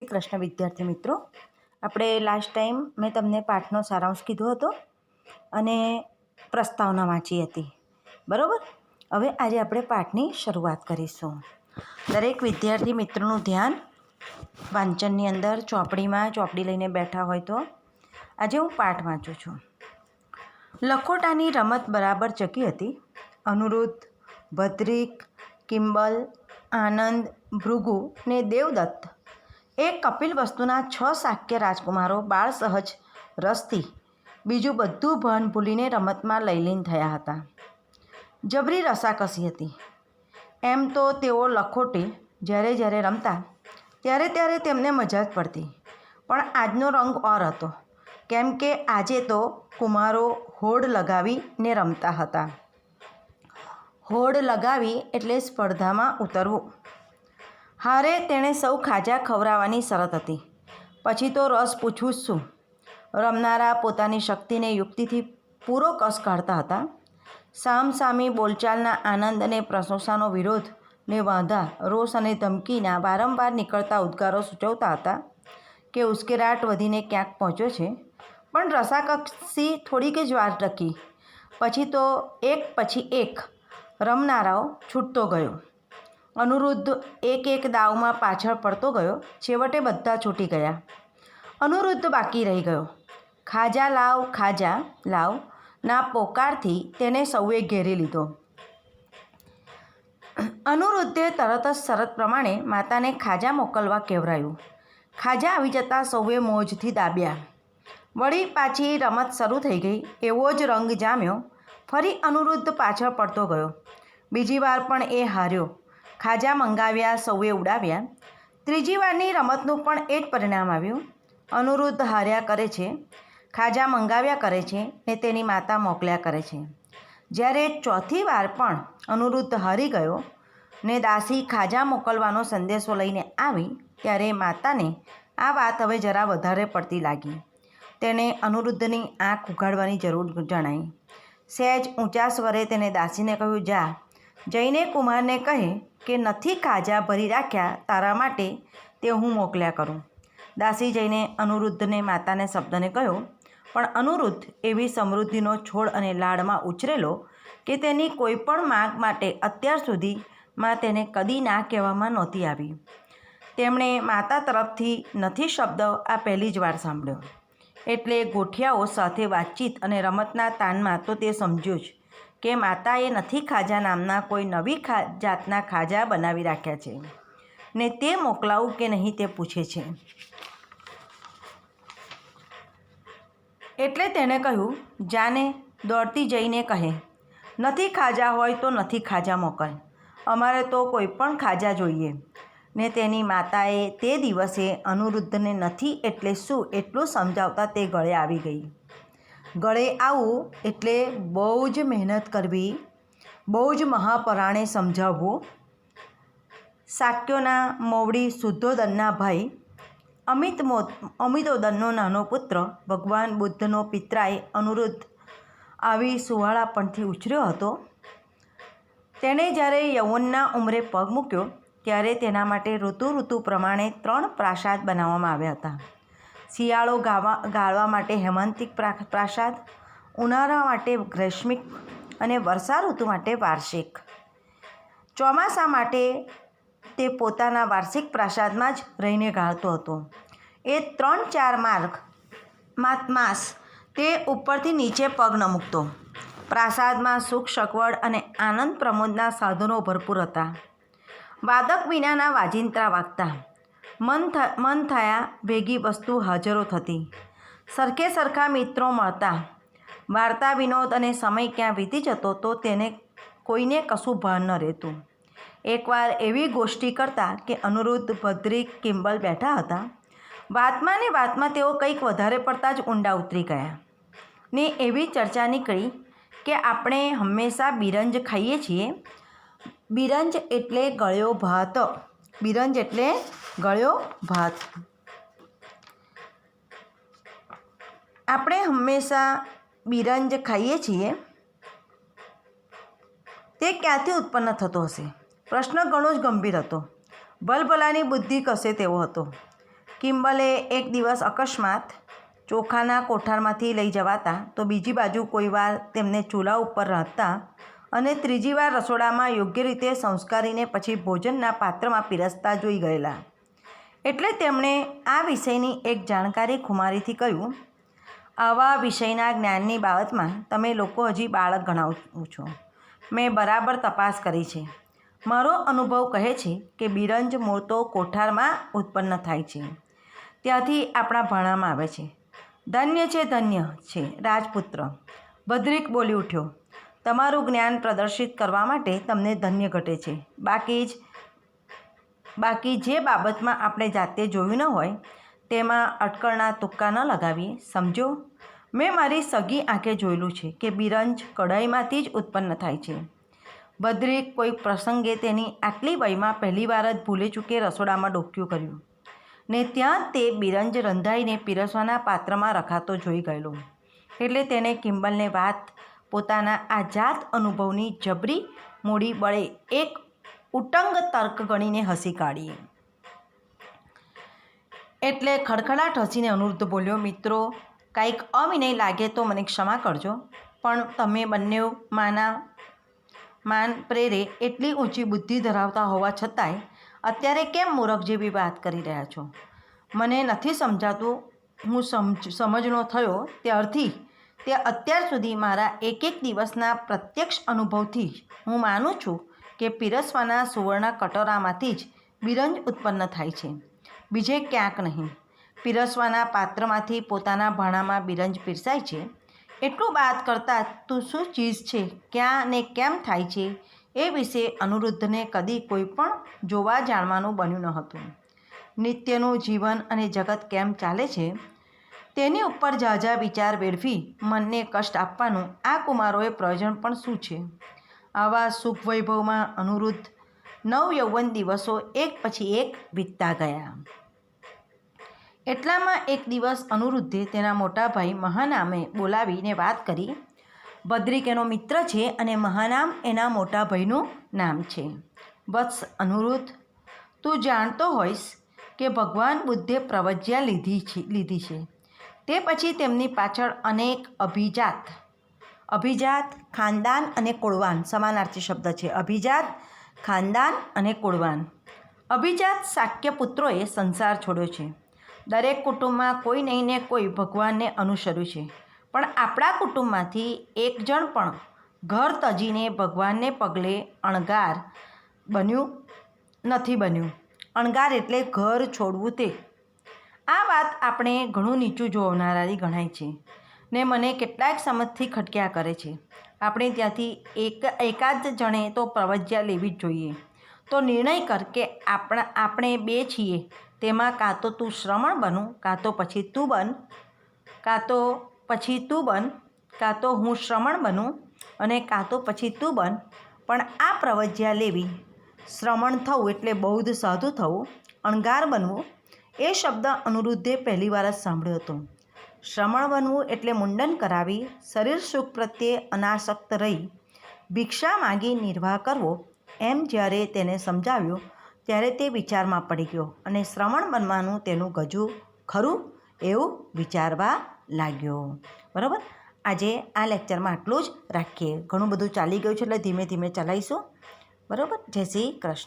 કૃષ્ણ વિદ્યાર્થી મિત્રો, આપણે લાસ્ટ ટાઈમ મેં તમને પાઠનો સારાંશ કીધો હતો અને પ્રસ્તાવના વાંચી હતી, બરાબર. હવે આજે આપણે પાઠની શરૂઆત કરીશું. દરેક વિદ્યાર્થી મિત્રોનું ધ્યાન વાંચનની અંદર ચોપડી લઈને બેઠા હોય તો આજે હું પાઠ વાંચું છું. લખોટાની રમત બરાબર ચકી હતી. અનુરુદ્ધ, ભદ્રિક, કિંબલ, આનંદ, ભૃગુ ને દેવદત્ત એ કપિલ વસ્તુના 6 શાક્ય રાજકુમારો બાળ સહજ રસથી બીજું બધું ભાન ભૂલીને રમતમાં લયલીન થયા હતા. જબરી રસાકસી હતી. એમ તો તેઓ લખોટી જ્યારે રમતા ત્યારે તેમને મજા જ પડતી, પણ આજનો રંગ ઓર હતો, કેમ કે આજે તો કુમારો હોડ લગાવીને રમતા હતા. હોડ લગાવી એટલે સ્પર્ધામાં ઉતરવું. હારે તેણે સૌ ખાજા ખવડાવવાની શરત હતી. પછી તો રસ પૂછવું જ શું. રમનારા પોતાની શક્તિને યુક્તિથી પૂરો કસ કાઢતા હતા. સામસામી બોલચાલના આનંદ અને પ્રશંસાનો વિરોધ ને વાંધા, રોષ અને ધમકીના વારંવાર નીકળતા ઉદ્ગારો સૂચવતા હતા કે ઉશ્કેરાટ વધીને ક્યાંક પહોંચ્યો છે. પણ રસાકસી થોડીક જ વાર ટકી. પછી તો એક પછી એક રમનારાઓ છૂટતો ગયો. અનુરુદ્ધ એક દાવમાં પાછળ પડતો ગયો. છેવટે બધા છૂટી ગયા. અનુરુદ્ધ બાકી રહી ગયો. ખાજા લાવ ના પોકારથી તેને સૌએ ઘેરી લીધો. અનુરુદ્ધે તરત જ શરત પ્રમાણે માતાને ખાજા મોકલવા કહેવરાયું. ખાજા આવી જતાં સૌએ મોજથી દાબ્યા. વળી પાછી રમત શરૂ થઈ ગઈ. એવો જ રંગ જામ્યો. ફરી અનુરુદ્ધ પાછળ પડતો ગયો. બીજી વાર પણ એ હાર્યો. ખાજા મંગાવ્યા, સૌએ ઉડાવ્યા. ત્રીજી વારની રમતનું પણ એ જ પરિણામ આવ્યું. અનુરુદ્ધ હાર્યા કરે છે, ખાજા મંગાવ્યા કરે છે ને તેની માતા મોકલ્યા કરે છે. જ્યારે ચોથી વાર પણ અનુરુદ્ધ હારી ગયો ને દાસી ખાજા મોકલવાનો સંદેશો લઈને આવી, ત્યારે માતાને આ વાત હવે જરા વધારે પડતી લાગી. તેણે અનુરુદ્ધની આંખ ઉઘાડવાની જરૂર જણાઈ. સહેજ ઊંચા સ્વરે તેને દાસીને કહ્યું, જા જઈને કુમારને કહે કે નથી ખાજા ભરી રાખ્યા તારા માટે, તે હું મોકલ્યા કરું. દાસી જઈને અનુરુદ્ધને માતાને શબ્દને કહ્યો. પણ અનુરુદ્ધ એવી સમૃદ્ધિનો છોડ અને લાડમાં ઉછરેલો કે તેની કોઈ પણ માંગ માટે અત્યાર સુધીમાં તેને કદી ના કહેવામાં નહોતી આવી. તેમણે માતા તરફથી નથી શબ્દ આ પહેલી જ વાર સાંભળ્યો. એટલે ગોઠિયાઓ સાથે વાતચીત અને રમતના તાનમાં તો તે સમજ્યો જ કે માતાએ નથી ખાજા નામના કોઈ નવી જાતના ખાજા બનાવી રાખ્યા છે ને તે મોકલાવું કે નહીં તે પૂછે છે. એટલે તેણે કહ્યું, જાને દોડતી જઈને કહે, નથી ખાજા હોય તો નથી ખાજા મોકલ, અમારે તો કોઈ પણ ખાજા જોઈએ. ને તેની માતાએ તે દિવસે અનુરુદ્ધને નથી એટલે શું એટલું સમજાવતા તે ગળે આવી ગઈ. ગળે આવવું એટલે બહુ જ મહેનત કરવી, બહુ જ મહાપરાણે સમજાવવું. શાક્યોના મોવડી શુદ્ધોદનના ભાઈ અમિતોદનનો નાનો પુત્ર ભગવાન બુદ્ધનો પિતરાય અનુરુદ્ધ આવી સુંવાળાપણથી ઉછર્યો હતો. તેણે જ્યારે યૌવનના ઉંમરે પગ મૂક્યો ત્યારે તેના માટે ઋતુ પ્રમાણે 3 પ્રાસાદ બનાવવામાં આવ્યા હતા. શિયાળો ગાળવા માટે હેમાંતિક પ્રાસાદ, ઉનાળા માટે ગ્રીષ્મિક અને વર્ષા ઋતુ માટે વાર્ષિક. ચોમાસા માટે તે પોતાના વાર્ષિક પ્રાસાદમાં જ રહીને ગાળતો હતો. એ 3-4 માસ તે ઉપરથી નીચે પગ ન મૂકતો. પ્રાસાદમાં સુખ સગવડ અને આનંદ પ્રમોદના સાધનો ભરપૂર હતા. વાદક વિનાના વાજિંત્રા વાગતા. મન થયા ભેગી વસ્તુ હાજરો થતી. સરખા મિત્રો મળતા. વાર્તા વિનોદ અને સમય ક્યાં વીતી જતો તો તેને કોઈને કશું ભાન ન રહેતું. એકવાર એવી ગોષ્ઠી કરતા કે અનુરુદ્ધ, ભદ્રિક, કિંબલ બેઠા હતા. વાતમાં તેઓ કંઈક વધારે પડતા જ ઊંડા ઉતરી ગયા ને એવી ચર્ચા નીકળી કે આપણે હંમેશા બિરંજ ખાઈએ છીએ. બિરંજ એટલે ગળ્યો ભાત. આપણે હંમેશા બિરંજ ખાઈએ છીએ. તે ક્યાંથી ઉત્પન્ન થતો હશે? પ્રશ્ન ઘણો જ ગંભીર હતો. ભલભલાની બુદ્ધિ કસે તેવો હતો. કિંબલે એક દિવસ અકસ્માત ચોખાના કોઠારમાંથી લઈ જવાતા તો બીજી બાજુ કોઈ વાર તેમને ચૂલા ઉપર રાંધતા અને ત્રીજી વાર રસોડામાં યોગ્ય રીતે સંસ્કારીને પછી ભોજનના પાત્રમાં પીરસતા જોઈ ગયેલા. એટલે તેમણે આ વિષયની એક જાણકારી ખુમારીથી કહ્યું, આવા વિષયના જ્ઞાનની બાબતમાં તમે લોકો હજી બાળક ગણાવો છો. મેં બરાબર તપાસ કરી છે. મારો અનુભવ કહે છે કે બિરંજ મૂળ તો કોઠારમાં ઉત્પન્ન થાય છે, ત્યાંથી આપણા ભાણામાં આવે છે. ધન્ય છે રાજપુત્ર, ભદ્રિક બોલી ઉઠ્યો. તમારું જ્ઞાન પ્રદર્શિત કરવા માટે તમને ધન્ય ઘટે છે. બાકી જે બાબતમાં આપણે જાતે જોયું ન હોય તેમાં અટકળના તુક્કા ન લગાવીએ, સમજો. મેં મારી સગી આંખે જોયેલું છે કે બિરંજ કઢાઈમાંથી જ ઉત્પન્ન થાય છે. ભદ્રિક કોઈક પ્રસંગે તેની આટલી વયમાં પહેલીવાર જ ભૂલે ચૂકે રસોડામાં ડોક્યું કર્યું ને ત્યાં તે બિરંજ રંધાઈને પીરસવાના પાત્રમાં રખાતો જોઈ ગયેલો. એટલે તેણે કિંબલને વાત પોતાના આ જાત અનુભવની જબરી મૂડી બળે એક ઉટંગ તર્ક ગણીને હસી કાઢી. એટલે ખડખડાટ હસીને અનિરુદ્ધ બોલ્યો, મિત્રો, કાંઈક અવિનય લાગે તો મને ક્ષમા કરજો, પણ તમે બંને માન પ્રેરે એટલી ઊંચી બુદ્ધિ ધરાવતા હોવા છતાંય અત્યારે કેમ મૂરખ જેવી વાત કરી રહ્યા છો? મને નથી સમજાતું. હું સમજણો થયો ત્યારથી તે અત્યાર સુધી મારા એક દિવસના પ્રત્યક્ષ અનુભવથી જ હું માનું છું કે પીરસવાના સુવર્ણ કટોરામાંથી જ બિરંજ ઉત્પન્ન થાય છે, બીજે ક્યાંક નહીં. પીરસવાના પાત્રમાંથી પોતાના ભાણામાં બિરંજ પીરસાય છે. એટલું વાત કરતાં તું શું ચીજ છે, ક્યાં ને કેમ થાય છે એ વિશે અનિરુદ્ધને કદી કોઈ પણ જોવા જાણવાનું બન્યું ન હતું. નિત્યનું જીવન અને જગત કેમ ચાલે છે તેની ઉપર ઝાઝા વિચાર વેડફી મનને કષ્ટ આપવાનું આ કુમારોએ પ્રયોજન પણ શું છે? આવા સુખ વૈભવમાં અનિરુદ્ધ નવયૌવન દિવસો એક પછી એક વીતતા ગયા. એટલામાં એક દિવસ અનિરુદ્ધે તેના મોટા ભાઈ મહાનામે બોલાવીને વાત કરી. ભદ્રિક એનો મિત્ર છે અને મહાનામ એના મોટા ભાઈનું નામ છે. વત્સ અનિરુદ્ધ, તું જાણતો હોઈશ કે ભગવાન બુદ્ધે પ્રવજ્ઞા લીધી છે. તે પછી તેમની પાછળ અનેક અભિજાત, ખાનદાન અને કુળવાન સમાનાર્થી શબ્દ છે. અભિજાત, ખાનદાન અને કુળવાન. અભિજાત શાક્ય પુત્રોએ સંસાર છોડ્યો છે. દરેક કુટુંબમાં કોઈ નહીં ને કોઈ ભગવાનને અનુસર્યું છે, પણ આપણા કુટુંબમાંથી એક જણ પણ ઘર તજીને ભગવાનને પગલે અણગાર નથી બન્યું. અણગાર એટલે ઘર છોડવું તે. આ વાત આપણે ઘણું નીચું જોનારી ગણાય છે ને મને કેટલાક સમજથી ખટક્યા કરે છે. આપણે ત્યાંથી એકાદ જણે તો પ્રવજ્ઞા લેવી જ જોઈએ. તો નિર્ણય કર કે આપણે બે છીએ, તેમાં કાં તો તું શ્રમણ બનું, કાં તો પછી તું બન, કાં તો હું શ્રમણ બનું અને કાં તો પછી તું બન. પણ આ પ્રવજ્ઞા લેવી, શ્રમણ થવું એટલે બૌદ્ધ સાધુ થવું, અણગાર બનવું, એ શબ્દ અનિરુદ્ધે પહેલીવાર જ સાંભળ્યો હતો. શ્રમણ બનવું એટલે મુંડન કરાવી શરીર સુખ પ્રત્યે અનાસક્ત રહી ભિક્ષા માગી નિર્વાહ કરવો. એમ જ્યારે તેને સમજાવ્યું ત્યારે તે વિચારમાં પડી ગયો અને શ્રમણ બનવાનું તેનું ગજું ખરું એવું વિચારવા લાગ્યો. બરાબર. આજે આ લેક્ચરમાં આટલું જ રાખીએ. ઘણું બધું ચાલી ગયું છે એટલે ધીમે ધીમે ચલાવીશું. બરાબર. જય શ્રી કૃષ્ણ.